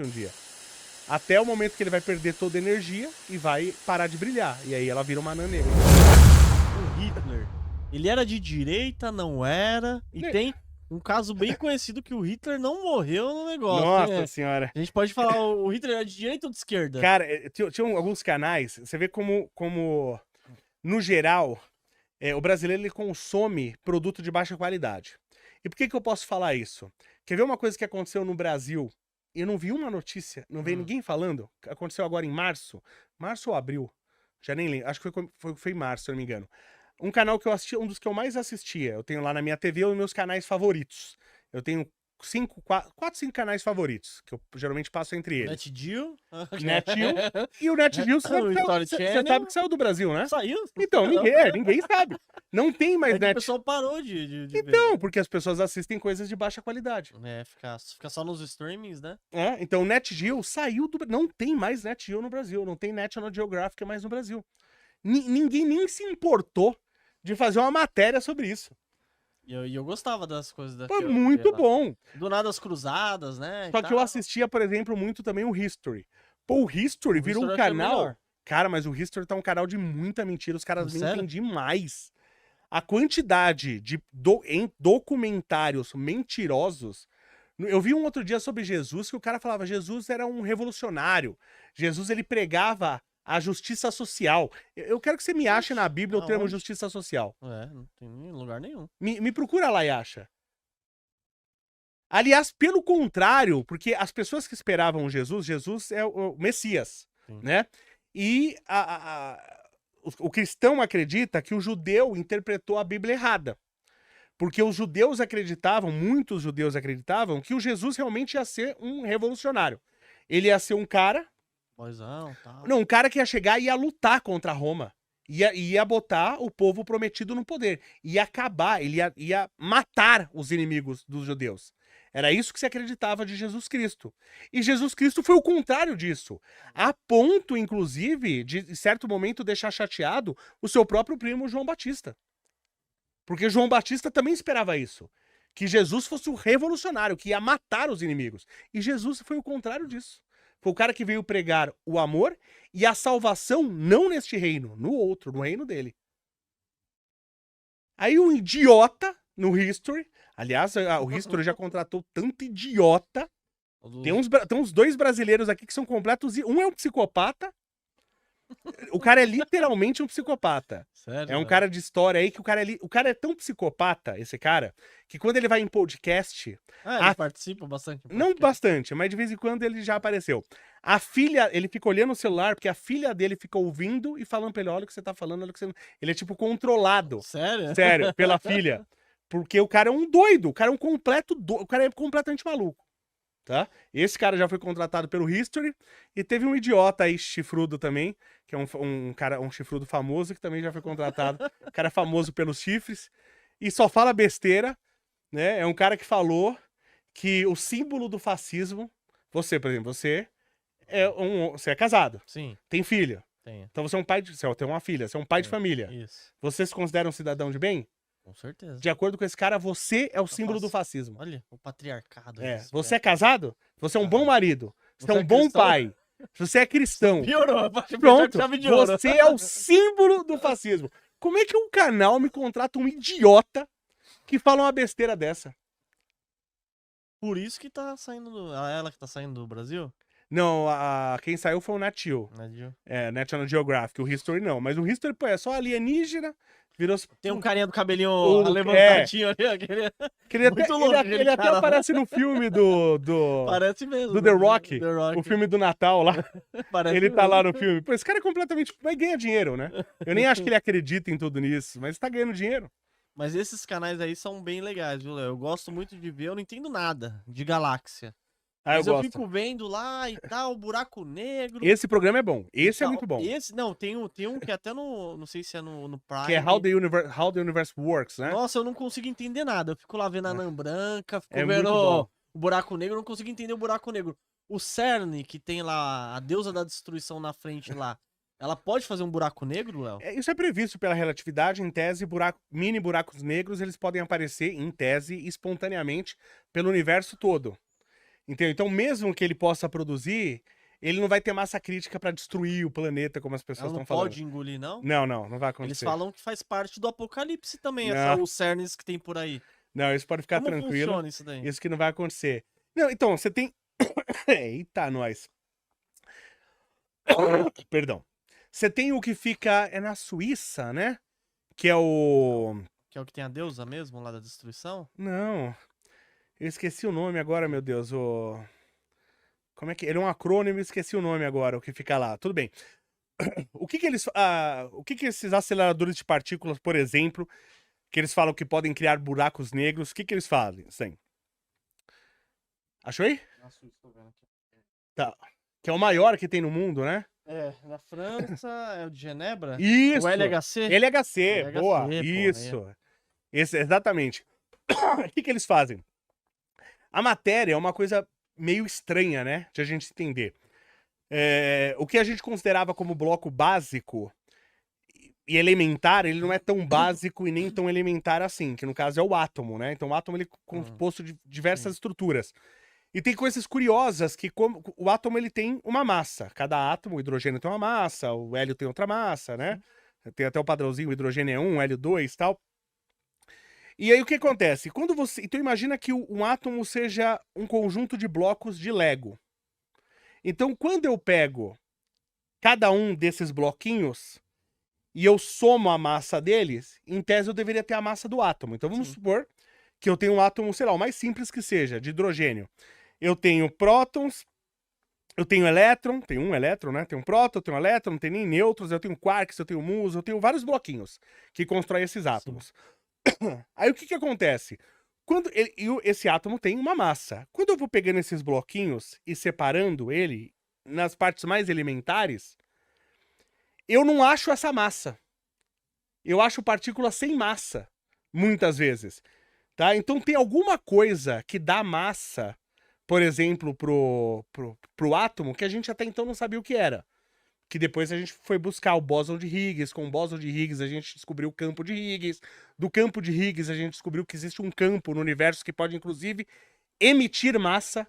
um dia. Até o momento que ele vai perder toda a energia e vai parar de brilhar. E aí ela vira uma anã negra. O Hitler, ele era de direita, não era? E tem um caso bem conhecido que o Hitler não morreu no negócio. Nossa senhora. A gente pode falar, o Hitler era de direita ou de esquerda? Cara, tinha alguns canais, você vê como no geral, o brasileiro ele consome produto de baixa qualidade. E por que eu posso falar isso? Quer ver uma coisa que aconteceu no Brasil? Eu não vi uma notícia, não veio ninguém falando. Aconteceu agora em março. Março ou abril? Já nem lembro. Acho que foi em março, se eu não me engano. Um canal que eu assisti, um dos que eu mais assistia. Eu tenho lá na minha TV os meus canais favoritos. Eu tenho 4, 5 canais favoritos, que eu geralmente passo entre eles. NetGeo? NetGeo. E o NetGeo, você sabe que saiu do Brasil, né? Saiu? Então, ninguém sabe. Não tem mais O pessoal parou de ver. Então, porque as pessoas assistem coisas de baixa qualidade. Fica só nos streamings, né? Então o NetGeo saiu do... Não tem mais NetGeo no Brasil. Não tem National Geographic mais no Brasil. Ninguém nem se importou de fazer uma matéria sobre isso. E eu gostava das coisas daqui. Foi muito bom. Do nada as cruzadas, né? Só que eu assistia, por exemplo, muito também o History. Pô, o History virou um canal... Cara, mas o History tá um canal de muita mentira. Os caras mentem demais. A quantidade de documentários mentirosos... Eu vi um outro dia sobre Jesus, que o cara falava Jesus era um revolucionário. Jesus, ele pregava a justiça social. Eu quero que você me ache na Bíblia o termo justiça social. Não tem em lugar nenhum. Me procura lá e acha. Aliás, pelo contrário, porque as pessoas que esperavam Jesus é o Messias, né? E o cristão acredita que o judeu interpretou a Bíblia errada. Porque os judeus acreditavam, muitos judeus acreditavam, que o Jesus realmente ia ser um revolucionário. Ele ia ser um cara... Não, um cara que ia chegar e ia lutar contra Roma. Ia botar o povo prometido no poder. Ia acabar, ele ia matar os inimigos dos judeus. Era isso que se acreditava de Jesus Cristo. E Jesus Cristo foi o contrário disso. A ponto, inclusive, de, em certo momento, deixar chateado o seu próprio primo João Batista. Porque João Batista também esperava isso. Que Jesus fosse o revolucionário, que ia matar os inimigos. E Jesus foi o contrário disso. Foi o cara que veio pregar o amor e a salvação não neste reino, no outro, no reino dele. Aí um idiota no History, aliás, o History já contratou tanto idiota. Tem uns 2 brasileiros aqui que são completos. Um é um psicopata. O cara é literalmente um psicopata. Sério? É um cara de história aí que o cara é tão psicopata, esse cara, que quando ele vai em podcast... ele participa bastante. Não bastante, mas de vez em quando ele já apareceu. A filha, ele fica olhando o celular, porque a filha dele fica ouvindo e falando pra ele, olha o que você tá falando, olha o que você... Ele é tipo controlado. Sério? Sério, pela filha. Porque o cara é um doido, o cara é um completo doido, o cara é completamente maluco. Tá? Esse cara já foi contratado pelo History e teve um idiota aí, chifrudo também, que é um chifrudo famoso que também já foi contratado. O cara é famoso pelos chifres e só fala besteira, né? É um cara que falou que o símbolo do fascismo, você, por exemplo, você é casado. Sim. Tem filho. Tenho. Então você é um pai você tem uma filha, você é um pai de família. Isso. Você se considera um cidadão de bem? Com certeza. De acordo com esse cara, você é o símbolo do fascismo. Olha, o patriarcado. Você é casado? Você é um bom marido. Você é um bom pai. Você é cristão. Piorou. Pronto. Você é o símbolo do fascismo. Como é que um canal me contrata um idiota que fala uma besteira dessa? Por isso que tá saindo... Ela que tá saindo do Brasil? Não, quem saiu foi o Natil. National Geographic. O History não. Mas o History, pô, é só alienígena. Virou... Tem um carinha do cabelinho levantadinho ali. Ele até aparece no filme do Parece mesmo. Do The Rock. O filme do Natal lá. Ele tá lá no filme. Pô, esse cara é completamente... Vai ganhar dinheiro, né? Eu nem acho que ele acredita em tudo nisso, mas tá ganhando dinheiro. Mas esses canais aí são bem legais, viu, Léo? Eu gosto muito de ver, eu não entendo nada de galáxia. Mas eu fico vendo lá e tal, buraco negro. Esse programa é bom. Esse é muito bom. Tem um que até não sei se é no Prime. Que é How the Universe Works, né? Nossa, eu não consigo entender nada. Eu fico lá vendo a anã branca, fico vendo o buraco negro, eu não consigo entender o buraco negro. O CERN, que tem lá a deusa da destruição na frente lá, ela pode fazer um buraco negro, Léo? Isso é previsto pela relatividade. Em tese, mini buracos negros, eles podem aparecer, em tese, espontaneamente, pelo universo todo. Entendeu? Então, mesmo que ele possa produzir, ele não vai ter massa crítica pra destruir o planeta, como as pessoas Ela não estão falando. pode engolir, não? Não vai Eles acontecer. falam que faz parte do apocalipse também, Não. os cernes que tem por aí. Não, isso pode ficar Como tranquilo. funciona isso daí? Isso que não vai acontecer. Não, então, você tem... Eita, nós. Perdão. Você tem o que fica... É na Suíça, né? Que é o... Que é o que tem a deusa mesmo, lá da destruição? Não. Eu esqueci o nome agora, meu Deus. O... Como é que... Ele é um acrônimo, eu esqueci o nome agora, o que fica lá. Tudo bem. O que eles... o que esses aceleradores de partículas, por exemplo, que eles falam que podem criar buracos negros, o que eles fazem? Sim. Achou aí? Nossa, estou vendo aqui. Tá. Que é o maior que tem no mundo, né? É, na França é o de Genebra? Isso! O LHC? LHC, boa. pô, Isso. Exatamente. O que eles fazem? A matéria é uma coisa meio estranha, né? De a gente entender. O que a gente considerava como bloco básico e elementar, ele não é tão básico e nem tão elementar assim, que no caso é o átomo, né? Então o átomo ele é composto de diversas estruturas. E tem coisas curiosas que como o átomo ele tem uma massa. Cada átomo, o hidrogênio tem uma massa, o hélio tem outra massa, né? Tem até o padrãozinho, o hidrogênio é 1, o hélio 2 e tal. E aí o que acontece? Quando você, então imagina que um átomo seja um conjunto de blocos de Lego. Então quando eu pego cada um desses bloquinhos e eu somo a massa deles, em tese eu deveria ter a massa do átomo. Então vamos supor que eu tenho um átomo, sei lá, o mais simples que seja, de hidrogênio. Eu tenho prótons, eu tenho elétron, tem um elétron, né? Tem um próton, eu tenho um elétron, não tem nem nêutrons, eu tenho quarks, eu tenho muons, eu tenho vários bloquinhos que constroem esses átomos. Aí o que acontece? Quando esse átomo tem uma massa. Quando eu vou pegando esses bloquinhos e separando ele nas partes mais elementares, eu não acho essa massa. Eu acho partículas sem massa, muitas vezes. Tá? Então tem alguma coisa que dá massa, por exemplo, pro átomo, que a gente até então não sabia o que era. Que depois a gente foi buscar o bóson de Higgs. Com o bóson de Higgs a gente descobriu o campo de Higgs. Do campo de Higgs a gente descobriu que existe um campo no universo que pode, inclusive, emitir massa,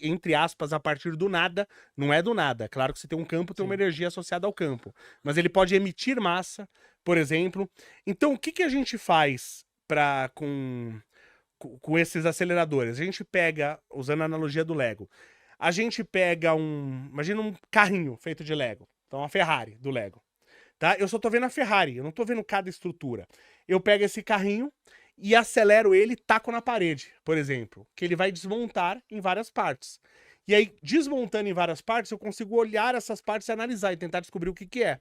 entre aspas, a partir do nada. Não é do nada. Claro que se tem um campo, tem uma energia associada ao campo. Mas ele pode emitir massa, por exemplo. Então, o que a gente faz com esses aceleradores? A gente pega, usando a analogia do Lego, a gente pega imagina um carrinho feito de Lego. Então, uma Ferrari do Lego. Tá? Eu só tô vendo a Ferrari, eu não tô vendo cada estrutura. Eu pego esse carrinho e acelero ele e taco na parede, por exemplo. Que ele vai desmontar em várias partes. E aí, desmontando em várias partes, eu consigo olhar essas partes e analisar e tentar descobrir o que é.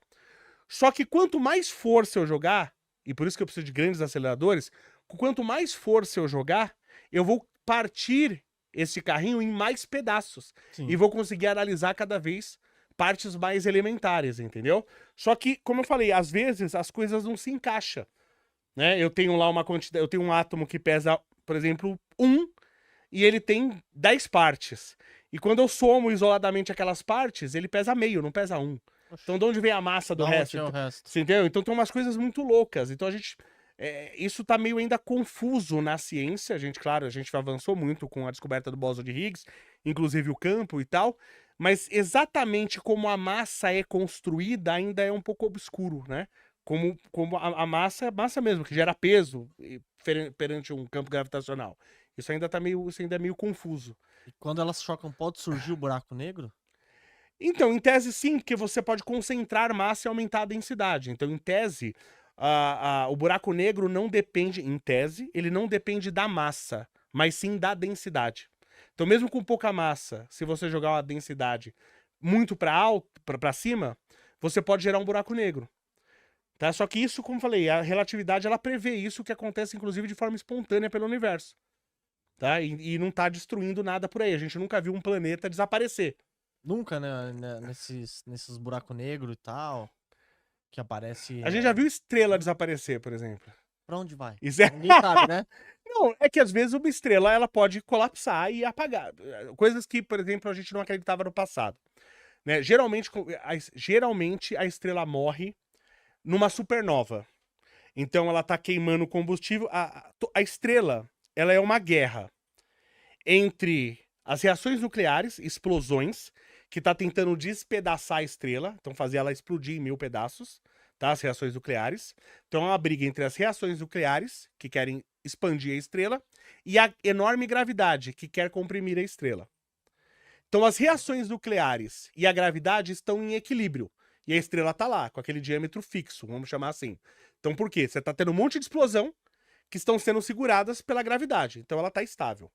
Só que quanto mais força eu jogar, e por isso que eu preciso de grandes aceleradores, quanto mais força eu jogar, eu vou partir esse carrinho em mais pedaços. Sim. E vou conseguir analisar cada vez partes mais elementares, entendeu? Só que, como eu falei, às vezes as coisas não se encaixam. Né? Eu tenho lá uma quantidade, eu tenho um átomo que pesa, por exemplo, 1, e ele tem 10 partes. E quando eu somo isoladamente aquelas partes, ele pesa meio, não pesa 1. Então de onde vem a massa do resto? É o resto? Você entendeu? Então tem umas coisas muito loucas. Então a gente... isso tá meio ainda confuso na ciência. Claro, a gente avançou muito com a descoberta do bóson de Higgs, inclusive o campo e tal, mas exatamente como a massa é construída ainda é um pouco obscuro, né? Como a massa mesmo, que gera peso perante um campo gravitacional. Isso ainda é meio confuso. E quando elas chocam, pode surgir o buraco negro? Então, em tese sim, porque você pode concentrar massa e aumentar a densidade. Então, em tese, o buraco negro não depende, em tese, ele não depende da massa, mas sim da densidade. Então, mesmo com pouca massa, se você jogar uma densidade muito para cima, você pode gerar um buraco negro. Tá? Só que isso, como falei, a relatividade ela prevê isso, que acontece inclusive de forma espontânea pelo universo. Tá? E não tá destruindo nada por aí. A gente nunca viu um planeta desaparecer. Nunca, né? Nesses buracos negros e tal, que aparece... A gente já viu estrela desaparecer, por exemplo. Pra onde vai? Isso Ninguém sabe, né? Não, é que às vezes uma estrela ela pode colapsar e apagar. Coisas que, por exemplo, a gente não acreditava no passado. Né? Geralmente a estrela morre numa supernova. Então ela tá queimando combustível. A estrela, ela é uma guerra entre As reações nucleares, explosões, que tá tentando despedaçar a estrela, então fazer ela explodir em 1000 pedaços, tá? As reações nucleares. Então é uma briga entre as reações nucleares, que querem expandir a estrela, e a enorme gravidade, que quer comprimir a estrela. Então as reações nucleares e a gravidade estão em equilíbrio. E a estrela tá lá, com aquele diâmetro fixo, vamos chamar assim. Então por quê? Você tá tendo um monte de explosão que estão sendo seguradas pela gravidade. Então ela tá estável.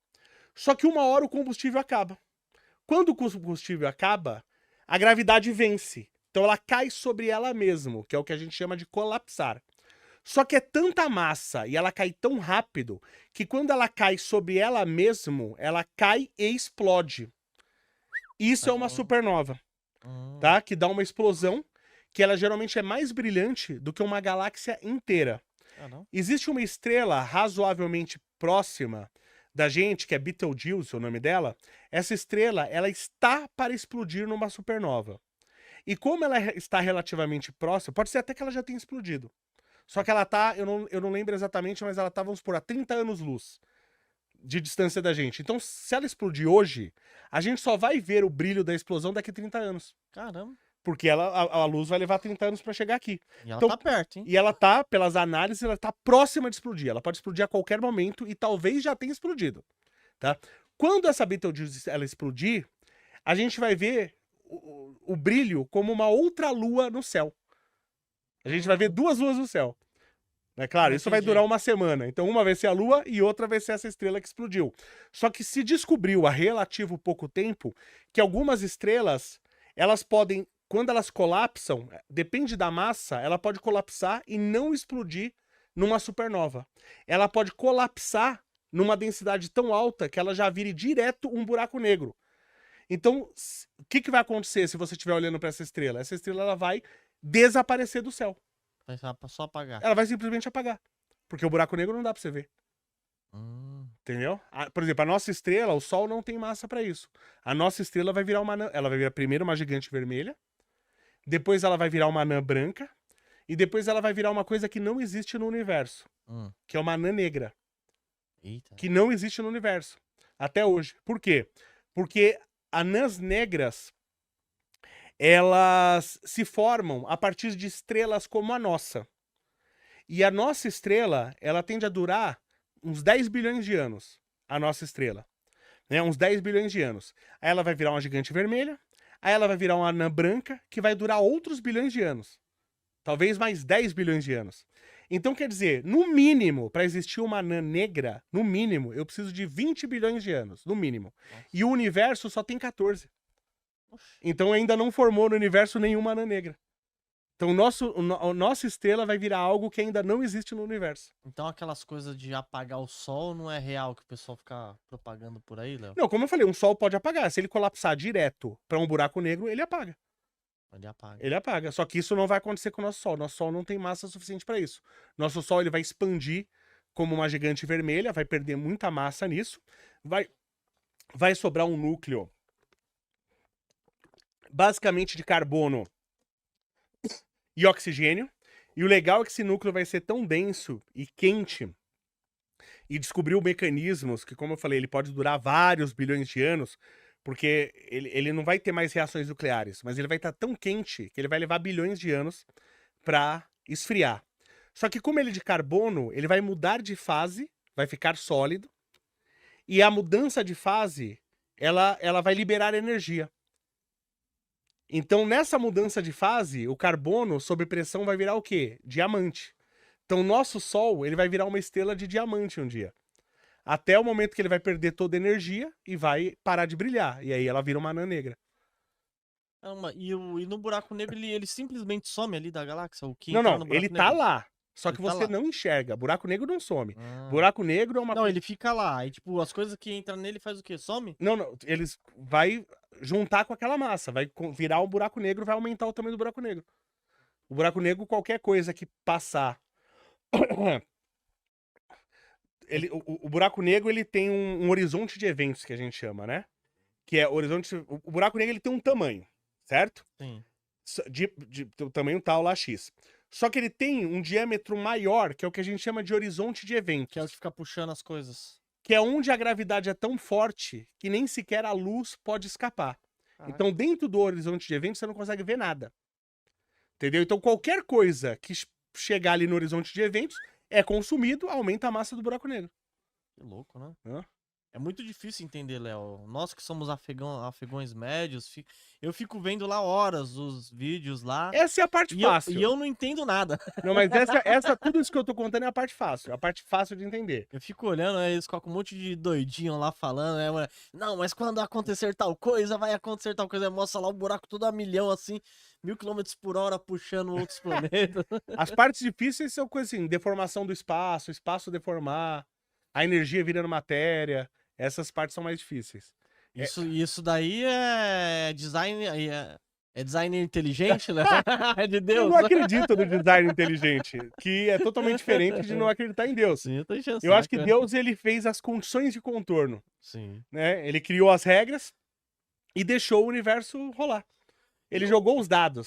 Só que uma hora o combustível acaba. Quando o combustível acaba, a gravidade vence. Então ela cai sobre ela mesma, que é o que a gente chama de colapsar. Só que é tanta massa e ela cai tão rápido que quando ela cai sobre ela mesma, ela cai e explode. Isso é uma supernova, tá? Que dá uma explosão que ela geralmente é mais brilhante do que uma galáxia inteira. Existe uma estrela razoavelmente próxima da gente, que é Betelgeuse, o nome dela. Essa estrela, ela está para explodir numa supernova. E como ela está relativamente próxima, pode ser até que ela já tenha explodido. Só que ela tá, eu não lembro exatamente, mas ela tá, vamos supor, a 30 anos-luz de distância da gente. Então, se ela explodir hoje, a gente só vai ver o brilho da explosão daqui a 30 anos. Caramba. Porque a luz vai levar 30 anos para chegar aqui. E ela tá perto, hein? E ela tá, pelas análises, ela tá próxima de explodir. Ela pode explodir a qualquer momento e talvez já tenha explodido, tá? Quando essa Betelgeuse ela explodir, a gente vai ver o brilho como uma outra lua no céu. A gente vai ver 2 luas no céu. É claro, isso vai durar uma semana. Então uma vai ser a lua e outra vai ser essa estrela que explodiu. Só que se descobriu há relativo pouco tempo que algumas estrelas, elas podem, quando elas colapsam, depende da massa, ela pode colapsar e não explodir numa supernova. Ela pode colapsar numa densidade tão alta que ela já vire direto um buraco negro. Então, o que vai acontecer se você estiver olhando para essa estrela? Essa estrela ela vai desaparecer do céu. Vai só apagar. Ela vai simplesmente apagar. Porque o buraco negro não dá pra você ver. Entendeu? Por exemplo, a nossa estrela, o Sol não tem massa pra isso. A nossa estrela vai virar ela vai virar primeiro uma gigante vermelha, depois ela vai virar uma anã branca, e depois ela vai virar uma coisa que não existe no universo, que é uma anã negra. Eita. Que não existe no universo. Até hoje. Por quê? Porque anãs negras, elas se formam a partir de estrelas como a nossa. E a nossa estrela, ela tende a durar uns 10 bilhões de anos, a nossa estrela. Né? Uns 10 bilhões de anos. Aí ela vai virar uma gigante vermelha, aí ela vai virar uma anã branca, que vai durar outros bilhões de anos. Talvez mais 10 bilhões de anos. Então, quer dizer, no mínimo, para existir uma anã negra, no mínimo, eu preciso de 20 bilhões de anos, no mínimo. Nossa. E o universo só tem 14. Então ainda não formou no universo nenhuma anã negra. Então a nossa estrela vai virar algo que ainda não existe no universo. Então aquelas coisas de apagar o sol não é real que o pessoal fica propagando por aí, Léo? Não, como eu falei, um sol pode apagar. Se ele colapsar direto para um buraco negro, ele apaga. Ele apaga. Ele apaga. Só que isso não vai acontecer com o nosso Sol. Nosso Sol não tem massa suficiente para isso. Nosso Sol ele vai expandir como uma gigante vermelha, vai perder muita massa nisso. Vai sobrar um núcleo basicamente de carbono e oxigênio. E o legal é que esse núcleo vai ser tão denso e quente e descobriu mecanismos que, como eu falei, ele pode durar vários bilhões de anos, porque ele não vai ter mais reações nucleares, mas ele vai estar tão quente que ele vai levar bilhões de anos para esfriar. Só que como ele é de carbono, ele vai mudar de fase, vai ficar sólido, e a mudança de fase, ela vai liberar energia. Então, nessa mudança de fase, o carbono, sob pressão, vai virar o quê? Diamante. Então, o nosso Sol, ele vai virar uma estrela de diamante um dia. Até o momento que ele vai perder toda a energia e vai parar de brilhar. E aí ela vira uma anã negra. E no buraco negro, ele simplesmente some ali da galáxia? O que Não, entrar não, no buraco ele tá negro? lá. Só Ele que tá você lá. não enxerga. Buraco negro não some. Ah. Buraco negro é uma Não, ele fica lá. E tipo, as coisas que entram nele faz o quê? Some? Não, não, eles vai juntar com aquela massa, vai virar um buraco negro, vai aumentar o tamanho do buraco negro. O buraco negro, qualquer coisa que passar. O buraco negro ele tem um horizonte de eventos que a gente chama, né? Que é o horizonte. O buraco negro ele tem um tamanho, certo? Sim. O tamanho tal lá X. Só que ele tem um diâmetro maior, que é o que a gente chama de horizonte de eventos. Que é o que fica puxando as coisas. que é onde a gravidade é tão forte que nem sequer a luz pode escapar. Então, dentro do horizonte de eventos, você não consegue ver nada. Entendeu? Então, qualquer coisa que chegar ali no horizonte de eventos é consumido, aumenta a massa do buraco negro. Que louco, né? Hã? É muito difícil entender, Léo. Nós que somos afegões médios, eu fico vendo lá horas os vídeos lá. Essa é a parte fácil. E eu não entendo nada. Não, mas tudo isso que eu tô contando é a parte fácil. A parte fácil de entender. Eu fico olhando, aí eles colocam um monte de doidinho lá falando, né? Não, mas quando acontecer tal coisa, vai acontecer tal coisa. Mostra lá o buraco todo a milhão, assim, 1000 km por hora puxando outros planetas. As partes difíceis são coisas assim, deformação do espaço, espaço deformar, a energia virando matéria. Essas partes são mais difíceis. Isso daí é design. É design inteligente, né? É de Deus. Eu não acredito no design inteligente, que é totalmente diferente de não acreditar em Deus. Sim, eu tô enchendo Eu acho que saco, Deus ele fez as condições de contorno, Sim. né? Ele criou as regras e deixou o universo rolar. Ele jogou os dados.